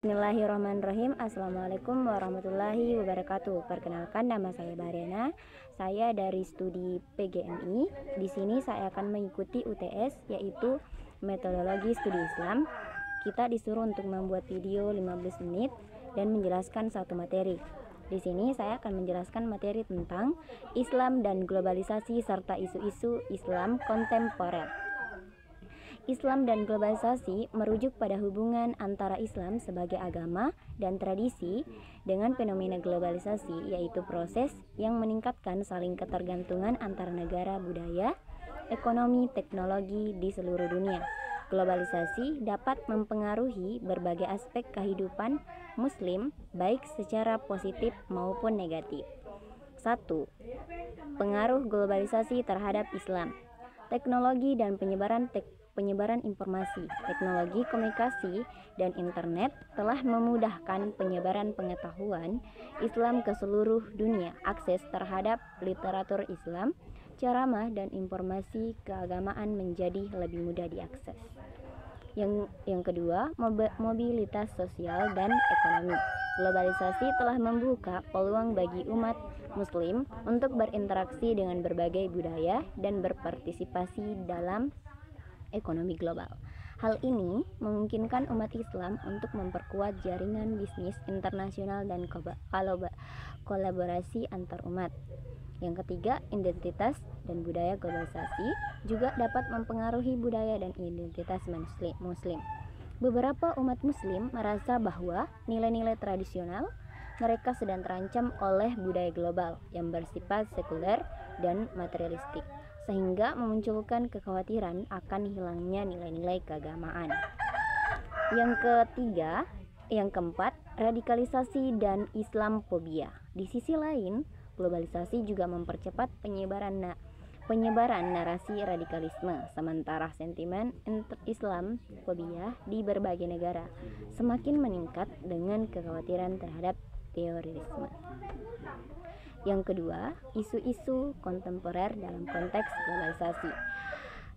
Bismillahirrahmanirrahim. Assalamualaikum warahmatullahi wabarakatuh. Perkenalkan, nama saya Bariana. Saya dari studi PGMI. Di sini saya akan mengikuti UTS, yaitu metodologi studi Islam. Kita disuruh untuk membuat video 15 menit dan menjelaskan satu materi. Di sini saya akan menjelaskan materi tentang Islam dan globalisasi serta isu-isu Islam kontemporer. Islam dan globalisasi merujuk pada hubungan antara Islam sebagai agama dan tradisi dengan fenomena globalisasi, yaitu proses yang meningkatkan saling ketergantungan antara negara, budaya, ekonomi, teknologi di seluruh dunia. Globalisasi dapat mempengaruhi berbagai aspek kehidupan Muslim, baik secara positif maupun negatif. 1. Pengaruh globalisasi terhadap Islam. Teknologi dan penyebaran informasi, teknologi komunikasi, dan internet telah memudahkan penyebaran pengetahuan Islam ke seluruh dunia. Akses terhadap literatur Islam, ceramah, dan informasi keagamaan menjadi lebih mudah diakses. Yang kedua, mobilitas sosial dan ekonomi. Globalisasi telah membuka peluang bagi umat Muslim untuk berinteraksi dengan berbagai budaya dan berpartisipasi dalam ekonomi global. Hal ini memungkinkan umat Islam untuk memperkuat jaringan bisnis internasional dan kolaborasi antar umat. Yang ketiga, identitas dan budaya. Globalisasi juga dapat mempengaruhi budaya dan identitas Muslim. Beberapa umat Muslim merasa bahwa nilai-nilai tradisional mereka sedang terancam oleh budaya global yang bersifat sekuler dan materialistik, sehingga memunculkan kekhawatiran akan hilangnya nilai-nilai keagamaan. Yang keempat, radikalisasi dan Islamfobia. Di sisi lain, globalisasi juga mempercepat penyebaran narasi radikalisme, sementara sentimen Islamfobia di berbagai negara semakin meningkat dengan kekhawatiran terhadap terorisme. Yang kedua, isu-isu kontemporer dalam konteks globalisasi.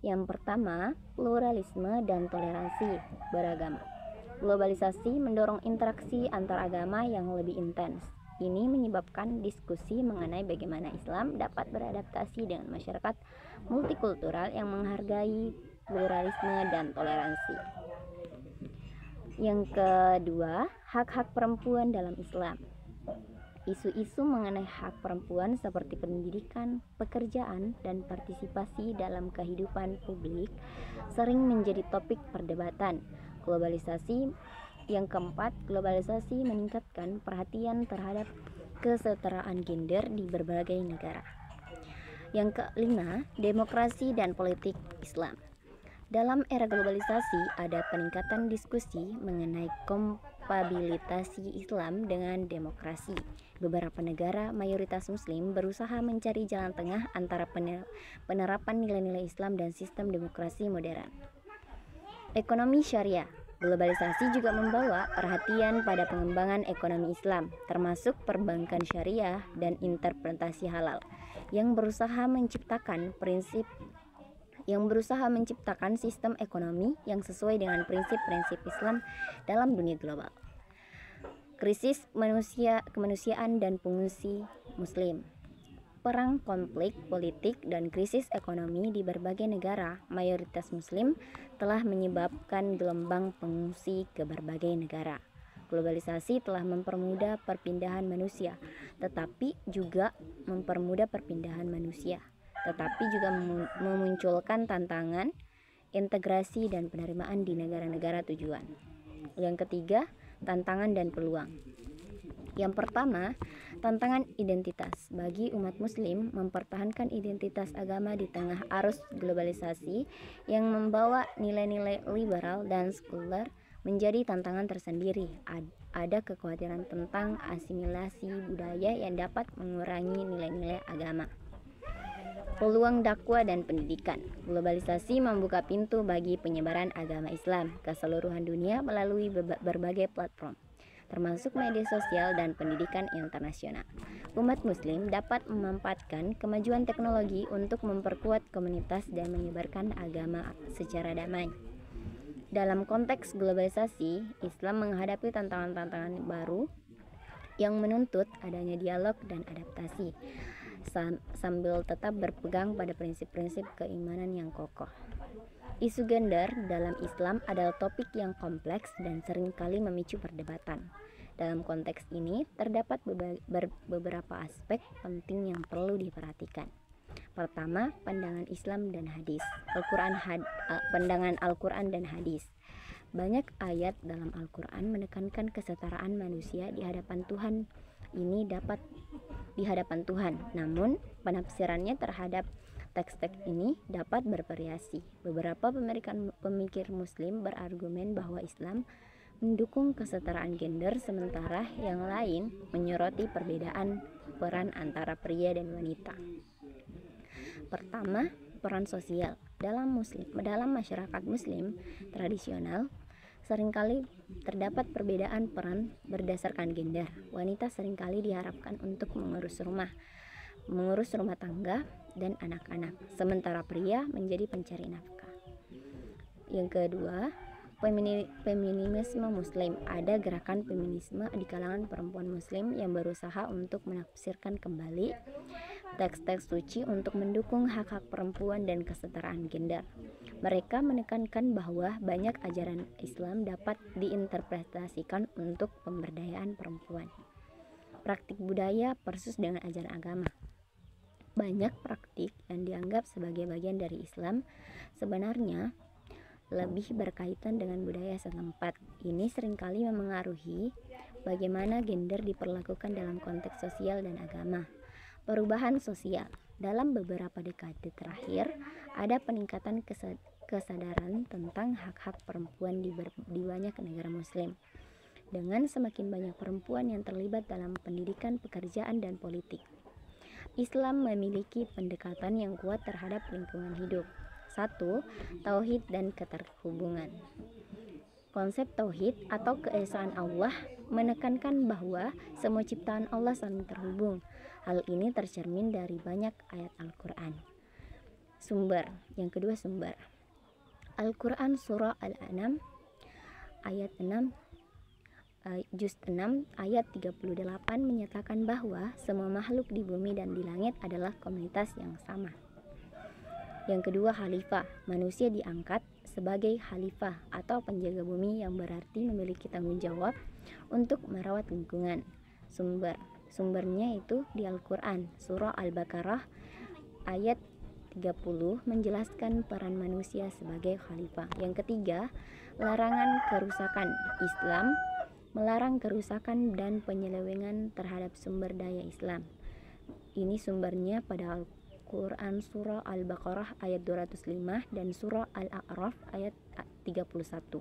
Yang pertama, pluralisme dan toleransi beragama. Globalisasi mendorong interaksi antar agama yang lebih intens. Ini menyebabkan diskusi mengenai bagaimana Islam dapat beradaptasi dengan masyarakat multikultural yang menghargai pluralisme dan toleransi. Yang kedua, hak-hak perempuan dalam Islam. Isu-isu mengenai hak perempuan seperti pendidikan, pekerjaan, dan partisipasi dalam kehidupan publik sering menjadi topik perdebatan. Yang keempat, globalisasi meningkatkan perhatian terhadap kesetaraan gender di berbagai negara. Yang kelima, demokrasi dan politik Islam. Dalam era globalisasi, ada peningkatan diskusi mengenai kompabilitas Islam dengan demokrasi. Beberapa negara mayoritas Muslim berusaha mencari jalan tengah antara penerapan nilai-nilai Islam dan sistem demokrasi modern. Ekonomi syariah. Globalisasi juga membawa perhatian pada pengembangan ekonomi Islam, termasuk perbankan syariah dan interpretasi halal, yang berusaha menciptakan sistem ekonomi yang sesuai dengan prinsip-prinsip Islam dalam dunia global. Krisis kemanusiaan dan pengungsi Muslim. Perang, konflik politik, dan krisis ekonomi di berbagai negara mayoritas Muslim telah menyebabkan gelombang pengungsi ke berbagai negara. Globalisasi telah mempermudah perpindahan manusia, tetapi juga memunculkan tantangan integrasi dan penerimaan di negara-negara tujuan. Yang ketiga, tantangan dan peluang. Yang pertama, tantangan identitas. Bagi umat Muslim, mempertahankan identitas agama di tengah arus globalisasi yang membawa nilai-nilai liberal dan sekuler menjadi tantangan tersendiri. Ada kekhawatiran tentang asimilasi budaya yang dapat mengurangi nilai-nilai agama. Peluang dakwah dan pendidikan. Globalisasi membuka pintu bagi penyebaran agama Islam ke seluruh dunia melalui berbagai platform, termasuk media sosial dan pendidikan internasional. Umat Muslim dapat memanfaatkan kemajuan teknologi untuk memperkuat komunitas dan menyebarkan agama secara damai. Dalam konteks globalisasi, Islam menghadapi tantangan-tantangan baru yang menuntut adanya dialog dan adaptasi, sambil tetap berpegang pada prinsip-prinsip keimanan yang kokoh. Isu gender dalam Islam adalah topik yang kompleks dan seringkali memicu perdebatan. Dalam konteks ini, terdapat beberapa aspek penting yang perlu diperhatikan. Pertama, pandangan Islam dan hadis. Pandangan Al-Quran dan hadis. Banyak ayat dalam Al-Quran menekankan kesetaraan manusia di hadapan Tuhan. Namun penafsirannya terhadap teks-teks ini dapat bervariasi. Beberapa pemikir Muslim berargumen bahwa Islam mendukung kesetaraan gender, sementara yang lain menyoroti perbedaan peran antara pria dan wanita. Pertama, peran sosial. Dalam masyarakat Muslim tradisional, seringkali terdapat perbedaan peran berdasarkan gender. Wanita seringkali diharapkan untuk mengurus rumah tangga dan anak-anak, sementara pria menjadi pencari nafkah. Yang kedua, feminisme Muslim. Ada gerakan feminisme di kalangan perempuan Muslim yang berusaha untuk menafsirkan kembali teks-teks suci untuk mendukung hak-hak perempuan dan kesetaraan gender. Mereka menekankan bahwa banyak ajaran Islam dapat diinterpretasikan untuk pemberdayaan perempuan. Praktik budaya versus dengan ajaran agama. Banyak praktik yang dianggap sebagai bagian dari Islam sebenarnya lebih berkaitan dengan budaya setempat. Ini seringkali memengaruhi bagaimana gender diperlakukan dalam konteks sosial dan agama. Perubahan sosial. Dalam beberapa dekade terakhir, ada peningkatan kesadaran tentang hak-hak perempuan di banyak negara Muslim. Dengan semakin banyak perempuan yang terlibat dalam pendidikan, pekerjaan, dan politik. Islam memiliki pendekatan yang kuat terhadap lingkungan hidup. 1. Tauhid dan keterhubungan. Konsep tauhid atau keesaan Allah menekankan bahwa semua ciptaan Allah saling terhubung. Hal ini tercermin dari banyak ayat Al-Quran. Yang kedua, sumber. Al-Quran surah Al-An'am ayat 6 juz 6 ayat 38 menyatakan bahwa semua makhluk di bumi dan di langit adalah komunitas yang sama. Yang kedua, khalifah. Manusia diangkat sebagai khalifah atau penjaga bumi yang berarti memiliki tanggung jawab untuk merawat lingkungan. Sumbernya itu di Al-Quran, surah Al-Baqarah ayat 30 menjelaskan peran manusia sebagai khalifah. Yang ketiga, larangan kerusakan. Islam melarang kerusakan dan penyelewengan terhadap sumber daya Islam. Ini sumbernya pada Al-Quran surah Al-Baqarah ayat 205 dan surah Al-A'raf ayat 31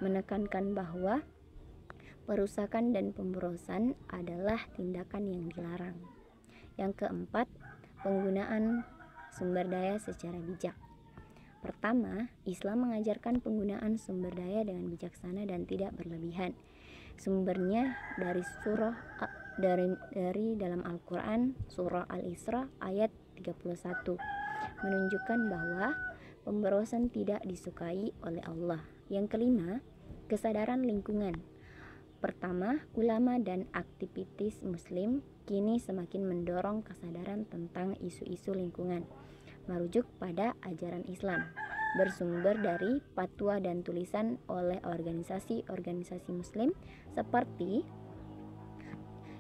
menekankan bahwa perusakan dan pemborosan adalah tindakan yang dilarang. Yang keempat, penggunaan sumber daya secara bijak. Pertama, Islam mengajarkan penggunaan sumber daya dengan bijaksana dan tidak berlebihan. Sumbernya dari dalam Al-Quran surah Al-Isra ayat 31 menunjukkan bahwa pemborosan tidak disukai oleh Allah. Yang kelima, kesadaran lingkungan. Pertama, ulama dan aktivis Muslim kini semakin mendorong kesadaran tentang isu-isu lingkungan, merujuk pada ajaran Islam, bersumber dari fatwa dan tulisan oleh organisasi-organisasi Muslim seperti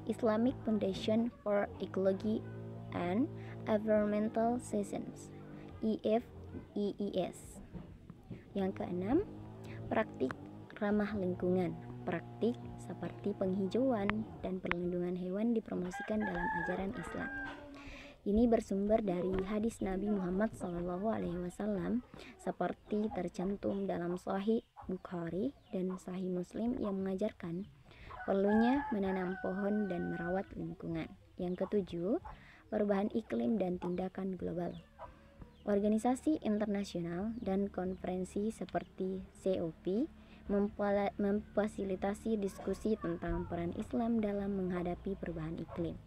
Islamic Foundation for Ecology and Environmental Sciences (IFEES). Yang keenam, praktik ramah lingkungan. Praktik seperti penghijauan dan perlindungan hewan dipromosikan dalam ajaran Islam. Ini bersumber dari hadis Nabi Muhammad SAW seperti tercantum dalam Sahih Bukhari dan Sahih Muslim yang mengajarkan perlunya menanam pohon dan merawat lingkungan. Yang ketujuh, perubahan iklim dan tindakan global. Organisasi internasional dan konferensi seperti COP memfasilitasi diskusi tentang peran Islam dalam menghadapi perubahan iklim.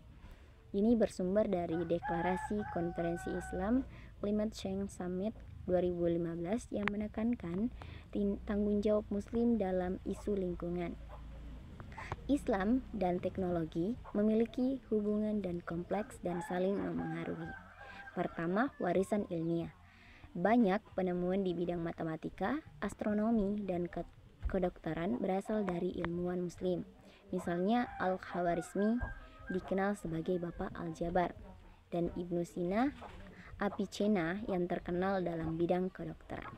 Ini bersumber dari deklarasi Konferensi Islam Climate Change Summit 2015 yang menekankan tanggung jawab Muslim dalam isu lingkungan. Islam dan teknologi memiliki hubungan dan kompleks dan saling memengaruhi. Pertama, warisan ilmiah. Banyak penemuan di bidang matematika, astronomi, dan kedokteran berasal dari ilmuwan Muslim. Misalnya Al-Khawarizmi dikenal sebagai Bapak Aljabar, dan Ibnu Sina Avicenna yang terkenal dalam bidang kedokteran.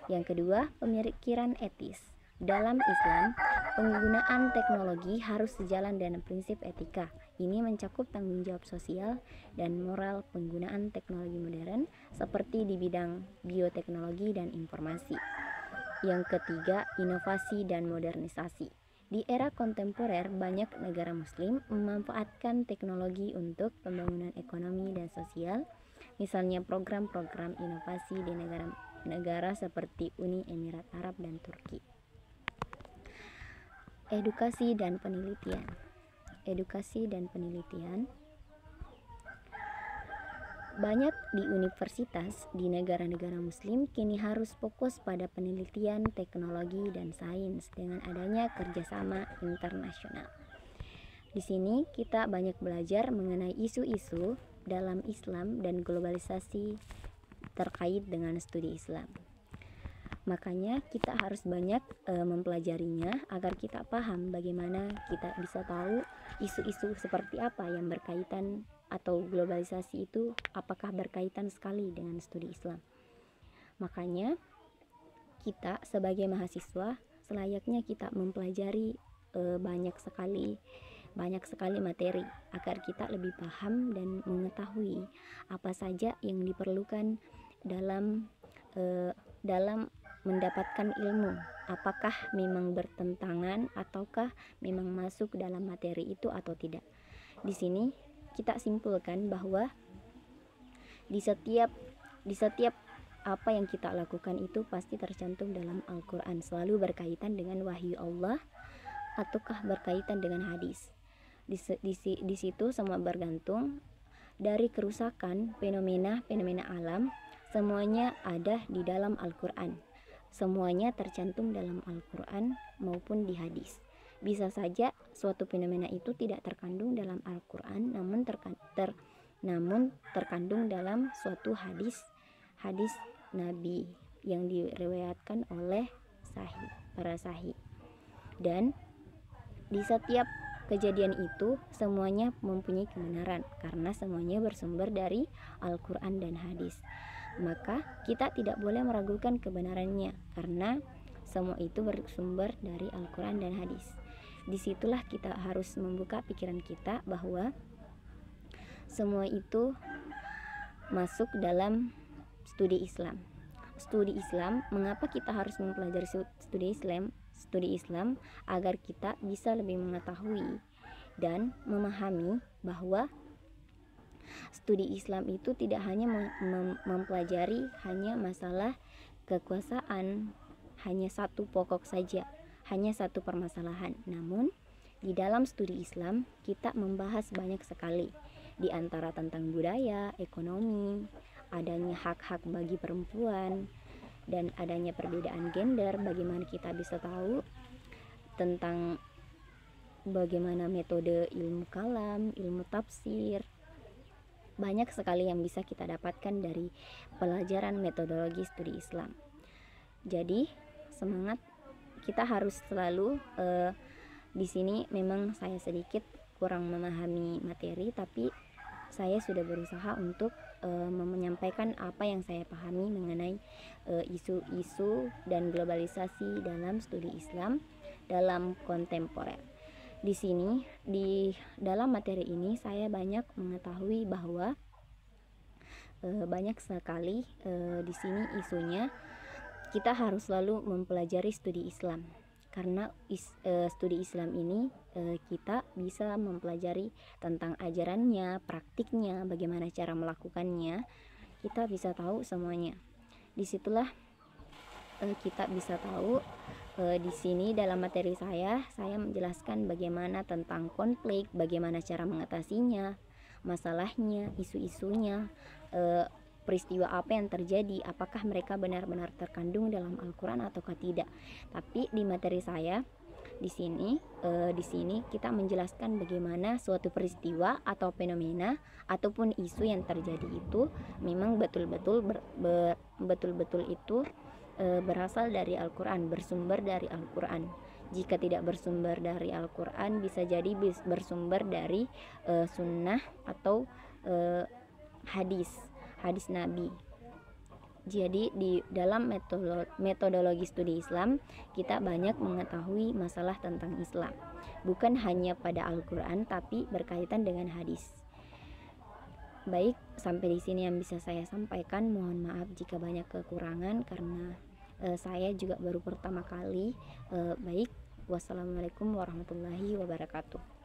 Yang kedua, pemikiran etis. Dalam Islam, penggunaan teknologi harus sejalan dengan prinsip etika. Ini mencakup tanggung jawab sosial dan moral penggunaan teknologi modern seperti di bidang bioteknologi dan informasi. Yang ketiga, inovasi dan modernisasi. Di era kontemporer, banyak negara Muslim memanfaatkan teknologi untuk pembangunan ekonomi dan sosial, misalnya program-program inovasi di negara-negara seperti Uni Emirat Arab dan Turki. Edukasi dan penelitian. Edukasi dan penelitian. Banyak di universitas di negara-negara Muslim kini harus fokus pada penelitian teknologi dan sains dengan adanya kerjasama internasional. Di sini kita banyak belajar mengenai isu-isu dalam Islam dan globalisasi terkait dengan studi Islam. Makanya kita harus banyak mempelajarinya agar kita paham bagaimana kita bisa tahu isu-isu seperti apa yang berkaitan atau globalisasi itu apakah berkaitan sekali dengan studi Islam. Makanya kita sebagai mahasiswa selayaknya kita mempelajari banyak sekali materi agar kita lebih paham dan mengetahui apa saja yang diperlukan dalam mendapatkan ilmu, apakah memang bertentangan ataukah memang masuk dalam materi itu atau tidak. Di sini kita simpulkan bahwa di setiap apa yang kita lakukan itu pasti tercantum dalam Al-Quran, selalu berkaitan dengan wahyu Allah ataukah berkaitan dengan hadis. Di situ semua bergantung dari kerusakan fenomena alam, semuanya ada di dalam Al-Quran. Semuanya tercantum dalam Al-Quran maupun di hadis. Bisa saja suatu fenomena itu tidak terkandung dalam Al-Quran, namun terkandung dalam suatu hadis Nabi yang diriwayatkan oleh para sahih. Dan di setiap kejadian itu semuanya mempunyai kebenaran karena semuanya bersumber dari Al-Quran dan hadis. Maka kita tidak boleh meragukan kebenarannya karena semua itu bersumber dari Al-Quran dan hadis. Disitulah kita harus membuka pikiran kita bahwa semua itu masuk dalam studi Islam. Studi Islam, mengapa kita harus mempelajari studi Islam agar kita bisa lebih mengetahui dan memahami bahwa studi Islam itu tidak hanya mempelajari hanya masalah kekuasaan, hanya satu pokok saja, hanya satu permasalahan. Namun di dalam studi Islam kita membahas banyak sekali, di antara tentang budaya, ekonomi, adanya hak-hak bagi perempuan, dan adanya perbedaan gender. Bagaimana kita bisa tahu tentang bagaimana metode ilmu kalam, ilmu tafsir. Banyak sekali yang bisa kita dapatkan dari pelajaran metodologi studi Islam. Jadi semangat, kita harus selalu di sini memang saya sedikit kurang memahami materi, tapi saya sudah berusaha untuk menyampaikan apa yang saya pahami mengenai isu-isu dan globalisasi dalam studi Islam dalam kontemporer. Di sini, di dalam materi ini saya banyak mengetahui bahwa banyak sekali di sini isunya kita harus selalu mempelajari studi Islam, karena studi Islam ini kita bisa mempelajari tentang ajarannya, praktiknya, bagaimana cara melakukannya, kita bisa tahu semuanya. Disitulah kita bisa tahu. Di sini dalam materi saya menjelaskan bagaimana tentang konflik, bagaimana cara mengatasinya, masalahnya, isu-isunya, peristiwa apa yang terjadi, apakah mereka benar-benar terkandung dalam Al-Quran ataukah tidak. Tapi di materi saya di sini kita menjelaskan bagaimana suatu peristiwa atau fenomena ataupun isu yang terjadi itu memang betul-betul itu berasal dari Al-Quran, bersumber dari Al-Quran. Jika tidak bersumber dari Al-Quran, bisa jadi bersumber dari sunnah atau hadis Nabi. Jadi di dalam metodologi studi Islam kita banyak mengetahui masalah tentang Islam, bukan hanya pada Al-Quran tapi berkaitan dengan hadis. Baik, sampai di sini yang bisa saya sampaikan. Mohon maaf jika banyak kekurangan karena saya juga baru pertama kali. Baik, wassalamualaikum warahmatullahi wabarakatuh.